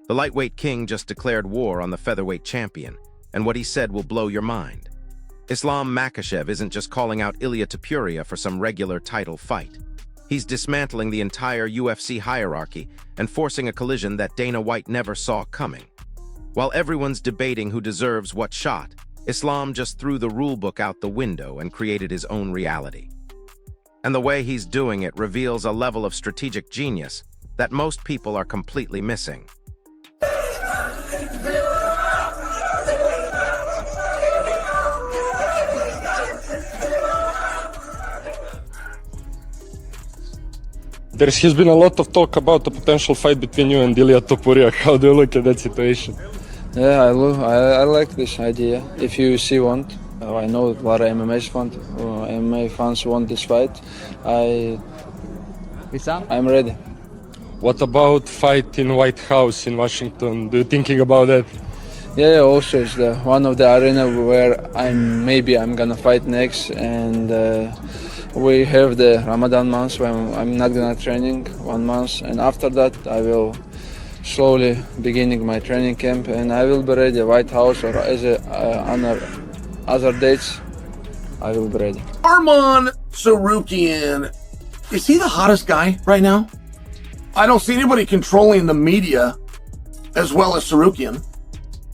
The lightweight king just declared war on the featherweight champion, and what he said will blow your mind. Islam Makhachev isn't just calling out Ilia Topuria for some regular title fight. He's dismantling the entire UFC hierarchy and forcing a collision that Dana White never saw coming. While everyone's debating who deserves what shot, Islam just threw the rulebook out the window and created his own reality. And the way he's doing it reveals a level of strategic genius that most people are completely missing. There has been a lot of talk about the potential fight between you and Ilia Topuria. How do you look at that situation? Yeah, I like this idea. If UFC want, I know a lot of MMA fans want this fight. I'm ready. What about fight in White House in Washington? Do you thinking about that? Yeah, also it's one of the arena where I'm gonna fight next, and we have the Ramadan month when I'm not gonna training 1 month, and after that I will slowly beginning my training camp, and I will be ready White House or as other dates. I will be ready. Arman Tsarukyan, is he the hottest guy right now? I don't see anybody controlling the media as well as Tsarukyan.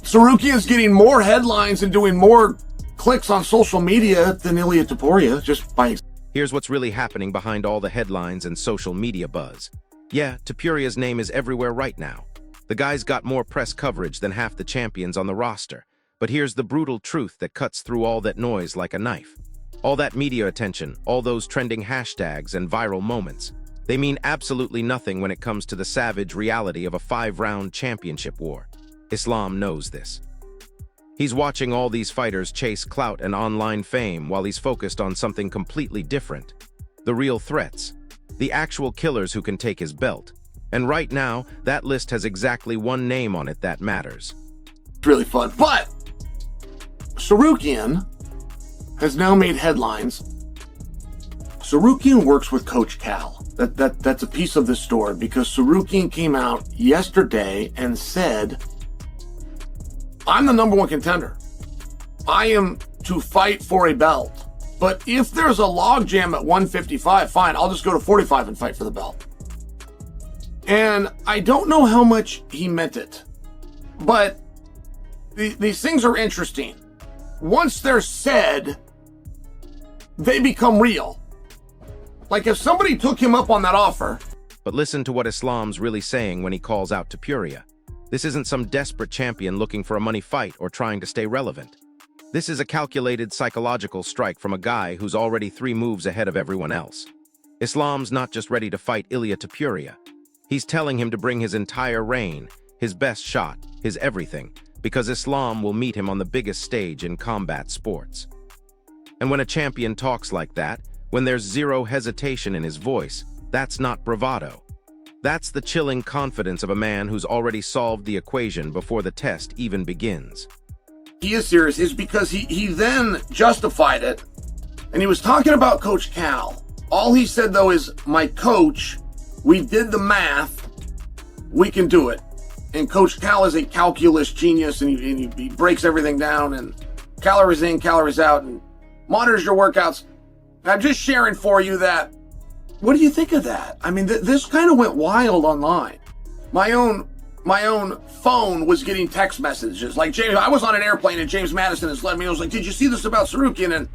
Tsarukyan's getting more headlines and doing more clicks on social media than Ilia Topuria, just by... Here's what's really happening behind all the headlines and social media buzz. Yeah, Topuria's name is everywhere right now. The guy's got more press coverage than half the champions on the roster. But here's the brutal truth that cuts through all that noise like a knife. All that media attention, all those trending hashtags and viral moments, they mean absolutely nothing when it comes to the savage reality of a 5-round championship war. Islam knows this. He's watching all these fighters chase clout and online fame while he's focused on something completely different. The real threats. The actual killers who can take his belt. And right now, that list has exactly one name on it that matters. It's really fun. But Tsarukyan has now made headlines. Tsarukyan works with Coach Cal. That's a piece of the story, because Tsarukyan came out yesterday and said, I'm the #1 contender. I am to fight for a belt. But if there's a logjam at 155, fine, I'll just go to 45 and fight for the belt. And I don't know how much he meant it, but these things are interesting. Once they're said, they become real. Like if somebody took him up on that offer. But listen to what Islam's really saying when he calls out Topuria. This isn't some desperate champion looking for a money fight or trying to stay relevant. This is a calculated psychological strike from a guy who's already 3 moves ahead of everyone else. Islam's not just ready to fight Ilia Topuria. He's telling him to bring his entire reign, his best shot, his everything, because Islam will meet him on the biggest stage in combat sports. And when a champion talks like that, when there's zero hesitation in his voice, that's not bravado. That's the chilling confidence of a man who's already solved the equation before the test even begins. He is serious, is because he then justified it, and he was talking about Coach Cal. All he said, though, is, my coach, we did the math, we can do it. And Coach Cal is a calculus genius, and he breaks everything down, and calories in, calories out, and monitors your workouts. I'm just sharing for you that. What do you think of that? I mean, this kind of went wild online. My own phone was getting text messages. Like, James, I was on an airplane and James Madison has led me. I was like, did you see this about Tsarukyan? And,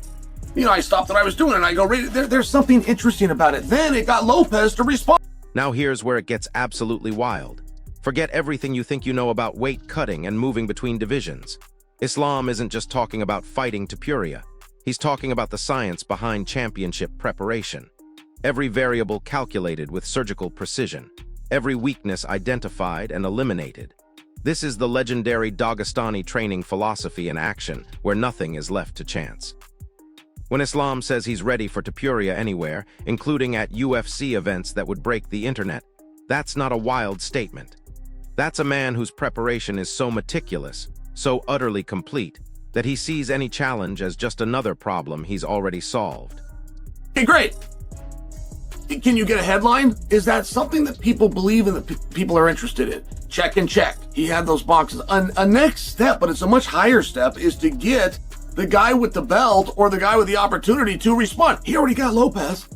I stopped what I was doing and I go, there's something interesting about it. Then it got Lopez to respond. Now here's where it gets absolutely wild. Forget everything you think you know about weight cutting and moving between divisions. Islam isn't just talking about fighting Topuria. He's talking about the science behind championship preparation. Every variable calculated with surgical precision. Every weakness identified and eliminated. This is the legendary Dagestani training philosophy in action, where nothing is left to chance. When Islam says he's ready for Topuria anywhere, including at UFC events that would break the internet, that's not a wild statement. That's a man whose preparation is so meticulous, so utterly complete, that he sees any challenge as just another problem he's already solved. Okay, great. Can you get a headline? Is that something that people believe and that people are interested in? Check and check. He had those boxes. A next step, but it's a much higher step, is to get the guy with the belt or the guy with the opportunity to respond. He already got Lopez.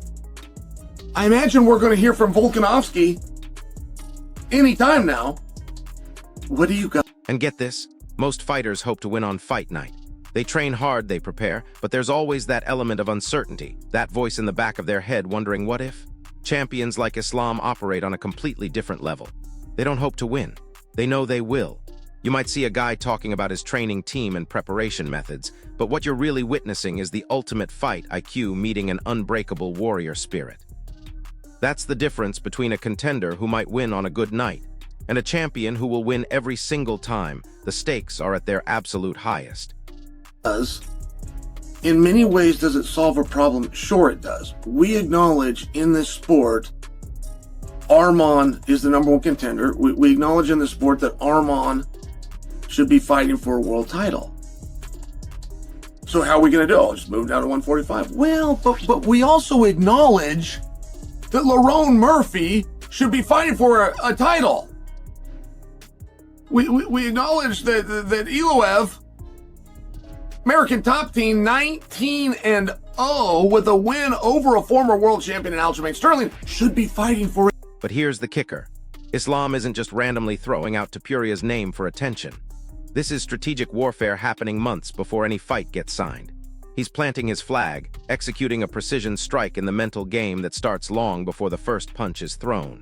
I imagine we're going to hear from Volkanovski anytime now. What do you got? And get this, most fighters hope to win on fight night. They train hard, they prepare, but there's always that element of uncertainty, that voice in the back of their head wondering what if? Champions like Islam operate on a completely different level. They don't hope to win. They know they will. You might see a guy talking about his training team and preparation methods, but what you're really witnessing is the ultimate fight IQ meeting an unbreakable warrior spirit. That's the difference between a contender who might win on a good night and a champion who will win every single time. The stakes are at their absolute highest. In many ways, does it solve a problem? Sure it does. We acknowledge in this sport, Arman is the number one contender. We acknowledge in the sport that Arman should be fighting for a world title. So how are we going to do it? Just move down to 145. Well, but we also acknowledge that Lerone Murphy should be fighting for a title. We acknowledge that Iloev, American top team, 19-0 with a win over a former world champion in Aljamain Sterling, should be fighting for it. But here's the kicker. Islam isn't just randomly throwing out Topuria's name for attention. This is strategic warfare happening months before any fight gets signed. He's planting his flag, executing a precision strike in the mental game that starts long before the first punch is thrown.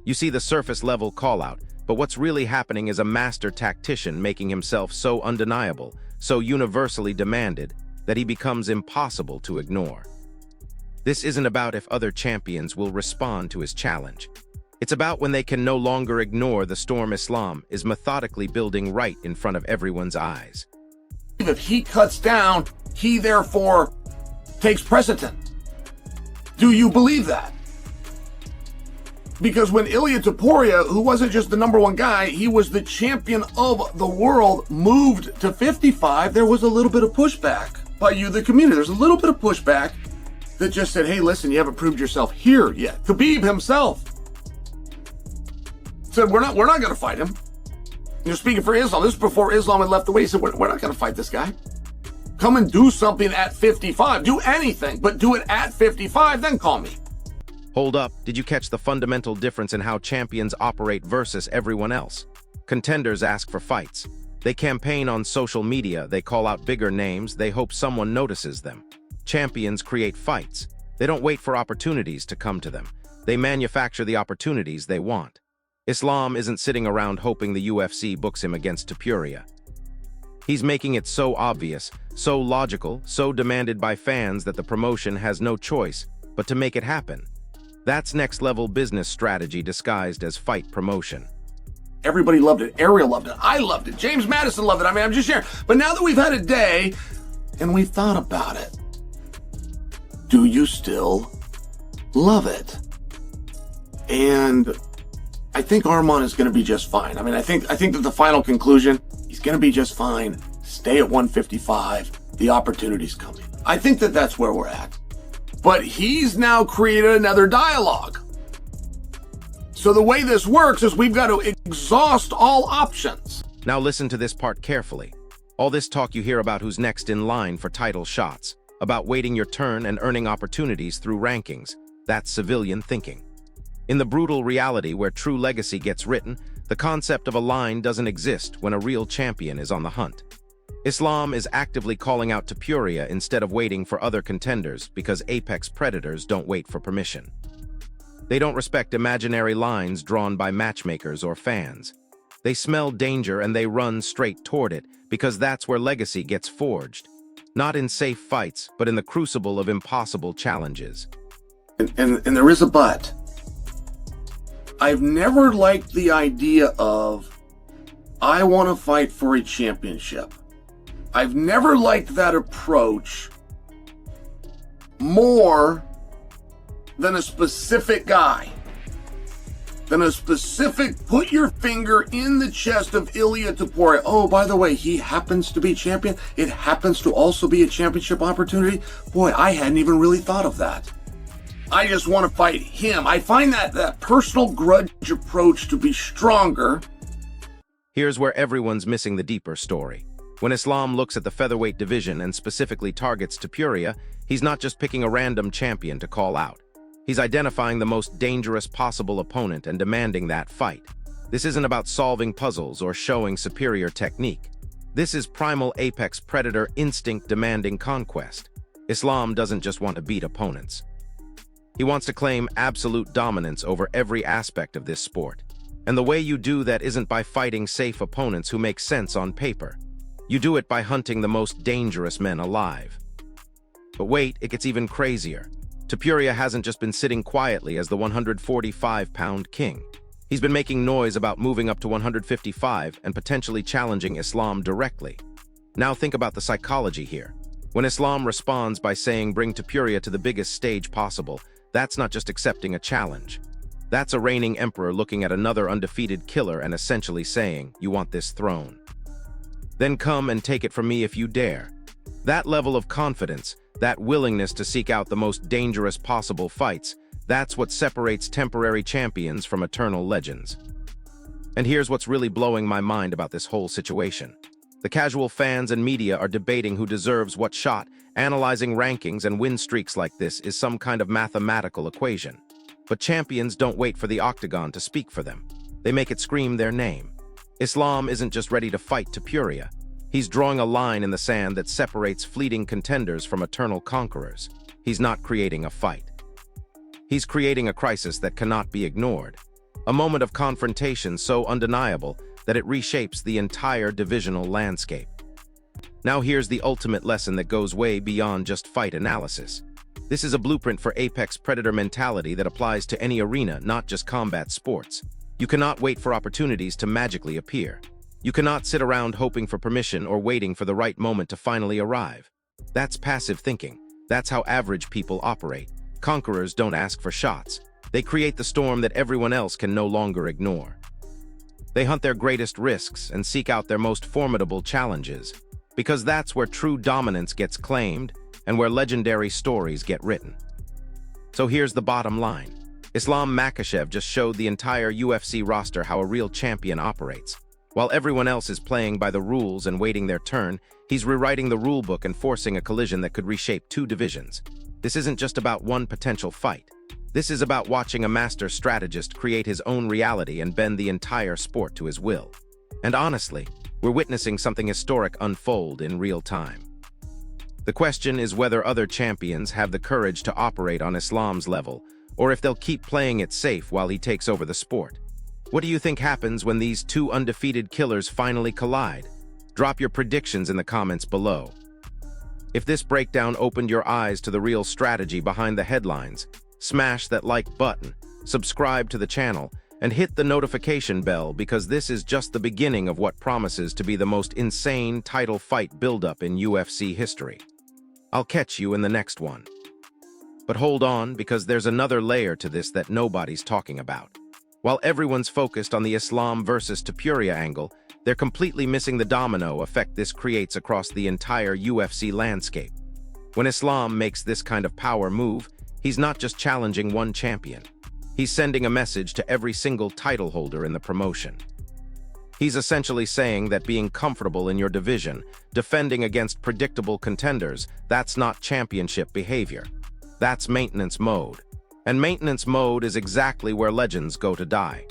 You see the surface-level call-out, but what's really happening is a master tactician making himself so undeniable, so universally demanded, that he becomes impossible to ignore. This isn't about if other champions will respond to his challenge. It's about when they can no longer ignore the storm Islam is methodically building right in front of everyone's eyes. If he cuts down, he therefore takes precedent. Do you believe that? Because when Ilia Topuria, who wasn't just the number one guy, he was the champion of the world, moved to 55, there was a little bit of pushback by you, the community. There's a little bit of pushback that just said, hey, listen, you haven't proved yourself here yet. Khabib himself said, we're not going to fight him. You're speaking for Islam. This is before Islam had left the way. He said, we're not going to fight this guy. Come and do something at 55. Do anything, but do it at 55, then call me. Hold up, did you catch the fundamental difference in how champions operate versus everyone else? Contenders ask for fights. They campaign on social media, they call out bigger names, they hope someone notices them. Champions create fights. They don't wait for opportunities to come to them. They manufacture the opportunities they want. Islam isn't sitting around hoping the UFC books him against Topuria. He's making it so obvious, so logical, so demanded by fans that the promotion has no choice but to make it happen. That's next-level business strategy disguised as fight promotion. Everybody loved it. Ariel loved it. I loved it. James Madison loved it. I mean, I'm just sharing. But now that we've had a day and we've thought about it, do you still love it? And I think Arman is going to be just fine. I mean, I think that the final conclusion, he's going to be just fine. Stay at 155. The opportunity's coming. I think that that's where we're at. But he's now created another dialogue. So the way this works is we've got to exhaust all options. Now listen to this part carefully. All this talk you hear about who's next in line for title shots, about waiting your turn and earning opportunities through rankings, that's civilian thinking. In the brutal reality where true legacy gets written, the concept of a line doesn't exist when a real champion is on the hunt. Islam is actively calling out Topuria instead of waiting for other contenders because apex predators don't wait for permission. They don't respect imaginary lines drawn by matchmakers or fans. They smell danger and they run straight toward it because that's where legacy gets forged. Not in safe fights, but in the crucible of impossible challenges. And there is a but. I've never liked the idea of, I want to fight for a championship. I've never liked that approach more than a specific guy. Than a specific, put your finger in the chest of Ilia Topuria. Oh, by the way, he happens to be champion. It happens to also be a championship opportunity. Boy, I hadn't even really thought of that. I just want to fight him. I find that personal grudge approach to be stronger. Here's where everyone's missing the deeper story. When Islam looks at the featherweight division and specifically targets Topuria, he's not just picking a random champion to call out. He's identifying the most dangerous possible opponent and demanding that fight. This isn't about solving puzzles or showing superior technique. This is primal apex predator instinct demanding conquest. Islam doesn't just want to beat opponents. He wants to claim absolute dominance over every aspect of this sport. And the way you do that isn't by fighting safe opponents who make sense on paper. You do it by hunting the most dangerous men alive. But wait, it gets even crazier. Topuria hasn't just been sitting quietly as the 145-pound king. He's been making noise about moving up to 155 and potentially challenging Islam directly. Now think about the psychology here. When Islam responds by saying bring Topuria to the biggest stage possible, that's not just accepting a challenge. That's a reigning emperor looking at another undefeated killer and essentially saying, you want this throne. Then come and take it from me if you dare. That level of confidence, that willingness to seek out the most dangerous possible fights, that's what separates temporary champions from eternal legends. And here's what's really blowing my mind about this whole situation. The casual fans and media are debating who deserves what shot, analyzing rankings and win streaks like this is some kind of mathematical equation. But champions don't wait for the octagon to speak for them. They make it scream their name. Islam isn't just ready to fight Topuria. He's drawing a line in the sand that separates fleeting contenders from eternal conquerors. He's not creating a fight. He's creating a crisis that cannot be ignored. A moment of confrontation so undeniable that it reshapes the entire divisional landscape. Now here's the ultimate lesson that goes way beyond just fight analysis. This is a blueprint for apex predator mentality that applies to any arena, not just combat sports. You cannot wait for opportunities to magically appear. You cannot sit around hoping for permission or waiting for the right moment to finally arrive. That's passive thinking. That's how average people operate. Conquerors don't ask for shots. They create the storm that everyone else can no longer ignore. They hunt their greatest risks and seek out their most formidable challenges, because that's where true dominance gets claimed and where legendary stories get written. So here's the bottom line. Islam Makhachev just showed the entire UFC roster how a real champion operates. While everyone else is playing by the rules and waiting their turn, he's rewriting the rulebook and forcing a collision that could reshape two divisions. This isn't just about one potential fight. This is about watching a master strategist create his own reality and bend the entire sport to his will. And honestly, we're witnessing something historic unfold in real time. The question is whether other champions have the courage to operate on Islam's level, or if they'll keep playing it safe while he takes over the sport. What do you think happens when these two undefeated killers finally collide? Drop your predictions in the comments below. If this breakdown opened your eyes to the real strategy behind the headlines, smash that like button, subscribe to the channel, and hit the notification bell because this is just the beginning of what promises to be the most insane title fight buildup in UFC history. I'll catch you in the next one. But hold on, because there's another layer to this that nobody's talking about. While everyone's focused on the Islam versus Topuria angle, they're completely missing the domino effect this creates across the entire UFC landscape. When Islam makes this kind of power move, he's not just challenging one champion. He's sending a message to every single title holder in the promotion. He's essentially saying that being comfortable in your division, defending against predictable contenders, that's not championship behavior. That's maintenance mode. And maintenance mode is exactly where legends go to die.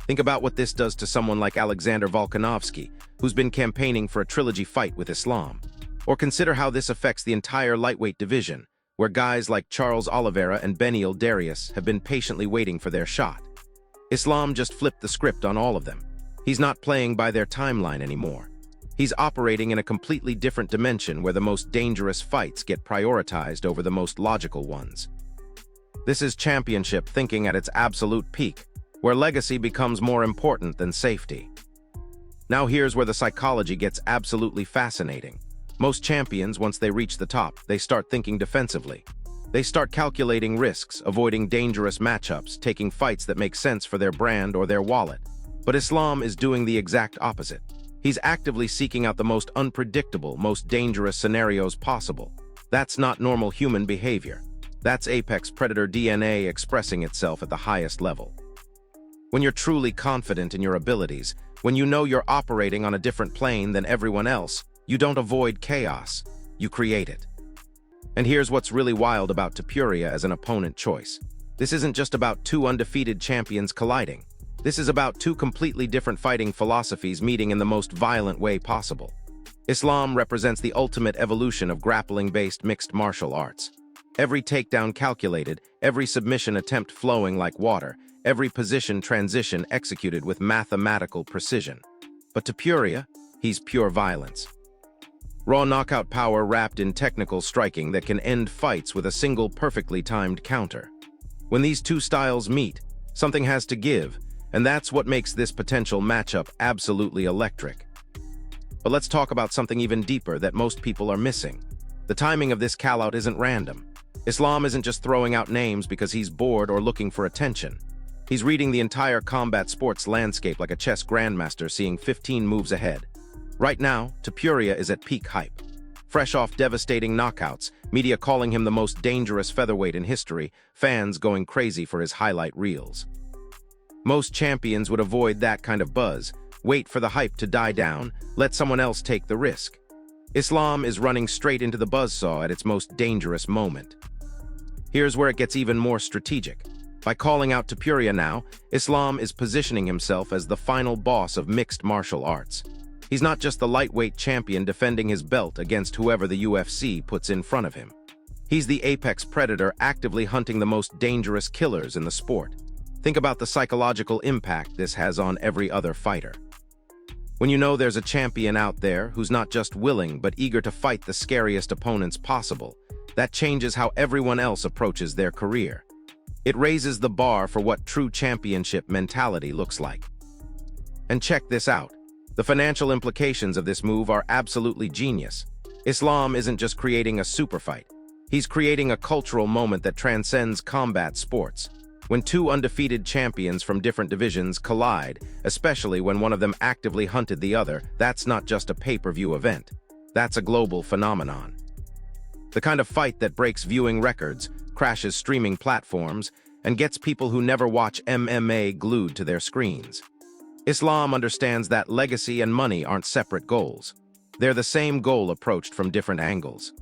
Think about what this does to someone like Alexander Volkanovski, who's been campaigning for a trilogy fight with Islam. Or consider how this affects the entire lightweight division, where guys like Charles Oliveira and Beneil Darius have been patiently waiting for their shot. Islam just flipped the script on all of them. He's not playing by their timeline anymore. He's operating in a completely different dimension where the most dangerous fights get prioritized over the most logical ones. This is championship thinking at its absolute peak, where legacy becomes more important than safety. Now here's where the psychology gets absolutely fascinating. Most champions, once they reach the top, they start thinking defensively. They start calculating risks, avoiding dangerous matchups, taking fights that make sense for their brand or their wallet. But Islam is doing the exact opposite. He's actively seeking out the most unpredictable, most dangerous scenarios possible. That's not normal human behavior. That's apex predator DNA expressing itself at the highest level. When you're truly confident in your abilities, when you know you're operating on a different plane than everyone else, you don't avoid chaos, you create it. And here's what's really wild about Topuria as an opponent choice. This isn't just about two undefeated champions colliding. This is about two completely different fighting philosophies meeting in the most violent way possible. Islam represents the ultimate evolution of grappling-based mixed martial arts. Every takedown calculated, every submission attempt flowing like water, every position transition executed with mathematical precision. But Topuria, he's pure violence. Raw knockout power wrapped in technical striking that can end fights with a single perfectly timed counter. When these two styles meet, something has to give, and that's what makes this potential matchup absolutely electric. But let's talk about something even deeper that most people are missing. The timing of this call-out isn't random. Islam isn't just throwing out names because he's bored or looking for attention. He's reading the entire combat sports landscape like a chess grandmaster seeing 15 moves ahead. Right now, Topuria is at peak hype. Fresh off devastating knockouts, media calling him the most dangerous featherweight in history, fans going crazy for his highlight reels. Most champions would avoid that kind of buzz, wait for the hype to die down, let someone else take the risk. Islam is running straight into the buzzsaw at its most dangerous moment. Here's where it gets even more strategic. By calling out Topuria now, Islam is positioning himself as the final boss of mixed martial arts. He's not just the lightweight champion defending his belt against whoever the UFC puts in front of him. He's the apex predator actively hunting the most dangerous killers in the sport. Think about the psychological impact this has on every other fighter. When you know there's a champion out there who's not just willing but eager to fight the scariest opponents possible, that changes how everyone else approaches their career. It raises the bar for what true championship mentality looks like. And check this out. The financial implications of this move are absolutely genius. Islam isn't just creating a super fight. He's creating a cultural moment that transcends combat sports. When two undefeated champions from different divisions collide, especially when one of them actively hunted the other, that's not just a pay-per-view event. That's a global phenomenon. The kind of fight that breaks viewing records, crashes streaming platforms, and gets people who never watch MMA glued to their screens. Islam understands that legacy and money aren't separate goals. They're the same goal approached from different angles.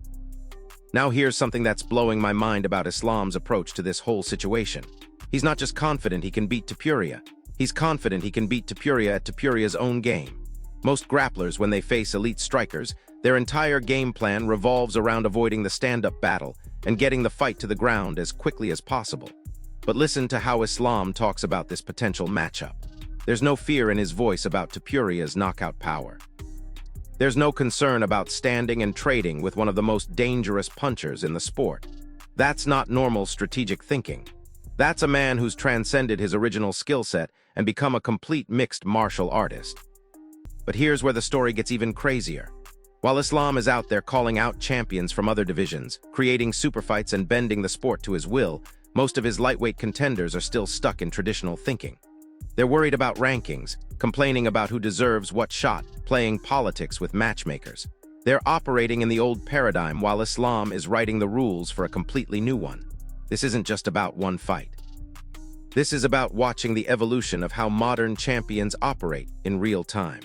Now here's something that's blowing my mind about Islam's approach to this whole situation. He's not just confident he can beat Topuria. He's confident he can beat Topuria at Topuria's own game. Most grapplers, when they face elite strikers, their entire game plan revolves around avoiding the stand-up battle and getting the fight to the ground as quickly as possible. But listen to how Islam talks about this potential matchup. There's no fear in his voice about Topuria's knockout power. There's no concern about standing and trading with one of the most dangerous punchers in the sport. That's not normal strategic thinking. That's a man who's transcended his original skill set and become a complete mixed martial artist. But here's where the story gets even crazier. While Islam is out there calling out champions from other divisions, creating super fights and bending the sport to his will, most of his lightweight contenders are still stuck in traditional thinking. They're worried about rankings, complaining about who deserves what shot, playing politics with matchmakers. They're operating in the old paradigm while Islam is writing the rules for a completely new one. This isn't just about one fight. This is about watching the evolution of how modern champions operate in real time.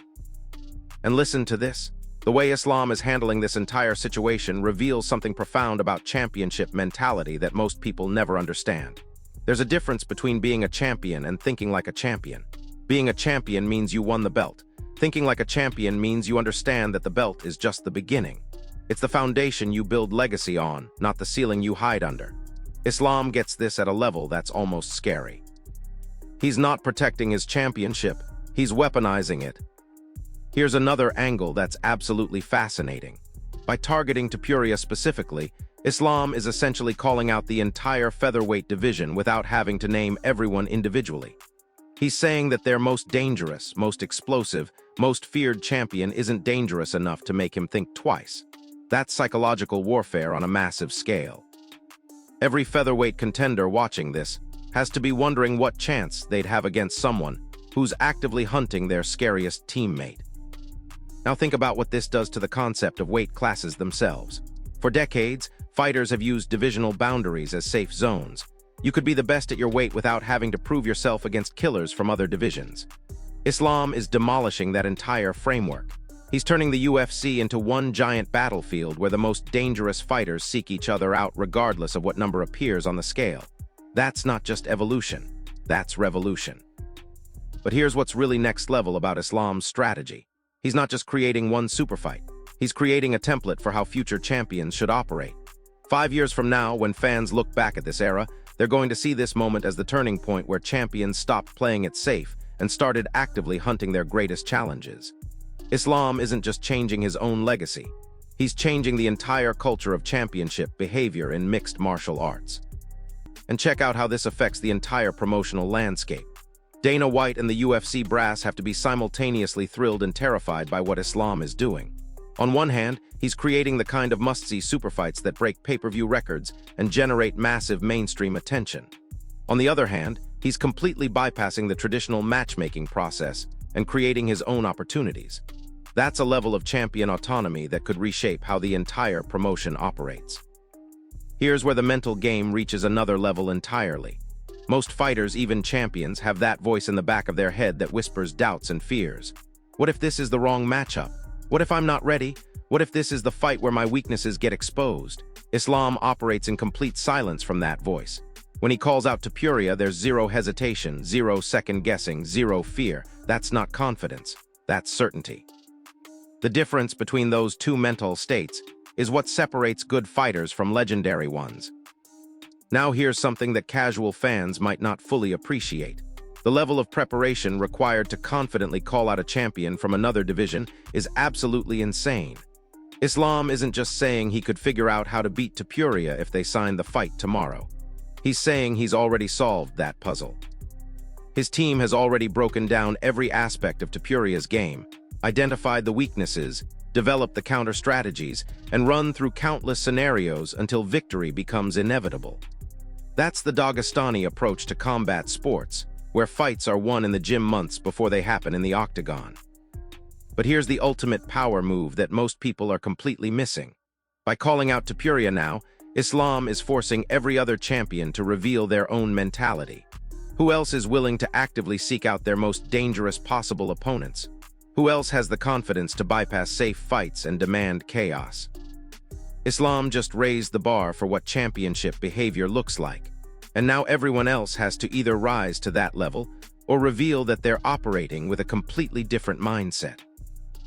And listen to this. The way Islam is handling this entire situation reveals something profound about championship mentality that most people never understand. There's a difference between being a champion and thinking like a champion. Being a champion means you won the belt. Thinking like a champion means you understand that the belt is just the beginning. It's the foundation you build legacy on, not the ceiling you hide under. Islam gets this at a level that's almost scary. He's not protecting his championship, he's weaponizing it. Here's another angle that's absolutely fascinating. By targeting Topuria specifically, Islam is essentially calling out the entire featherweight division without having to name everyone individually. He's saying that their most dangerous, most explosive, most feared champion isn't dangerous enough to make him think twice. That's psychological warfare on a massive scale. Every featherweight contender watching this has to be wondering what chance they'd have against someone who's actively hunting their scariest teammate. Now think about what this does to the concept of weight classes themselves. For decades, Fighters have used divisional boundaries as safe zones. You could be the best at your weight without having to prove yourself against killers from other divisions. Islam is demolishing that entire framework. He's turning the UFC into one giant battlefield where the most dangerous fighters seek each other out regardless of what number appears on the scale. That's not just evolution, that's revolution. But here's what's really next level about Islam's strategy. He's not just creating one super fight. He's creating a template for how future champions should operate. 5 years from now, when fans look back at this era, they're going to see this moment as the turning point where champions stopped playing it safe and started actively hunting their greatest challenges. Islam isn't just changing his own legacy. He's changing the entire culture of championship behavior in mixed martial arts. And check out how this affects the entire promotional landscape. Dana White and the UFC brass have to be simultaneously thrilled and terrified by what Islam is doing. On one hand, he's creating the kind of must-see superfights that break pay-per-view records and generate massive mainstream attention. On the other hand, he's completely bypassing the traditional matchmaking process and creating his own opportunities. That's a level of champion autonomy that could reshape how the entire promotion operates. Here's where the mental game reaches another level entirely. Most fighters, even champions, have that voice in the back of their head that whispers doubts and fears. What if this is the wrong matchup? What if I'm not ready? What if this is the fight where my weaknesses get exposed? Islam operates in complete silence from that voice. When he calls out to Topuria, there's zero hesitation, zero second-guessing, zero fear. That's not confidence, that's certainty. The difference between those two mental states is what separates good fighters from legendary ones. Now here's something that casual fans might not fully appreciate. The level of preparation required to confidently call out a champion from another division is absolutely insane. Islam isn't just saying he could figure out how to beat Topuria if they signed the fight tomorrow. He's saying he's already solved that puzzle. His team has already broken down every aspect of Topuria's game, identified the weaknesses, developed the counter-strategies, and run through countless scenarios until victory becomes inevitable. That's the Dagestani approach to combat sports, where fights are won in the gym months before they happen in the octagon. But here's the ultimate power move that most people are completely missing. By calling out Topuria now, Islam is forcing every other champion to reveal their own mentality. Who else is willing to actively seek out their most dangerous possible opponents? Who else has the confidence to bypass safe fights and demand chaos? Islam just raised the bar for what championship behavior looks like. And now everyone else has to either rise to that level or reveal that they're operating with a completely different mindset.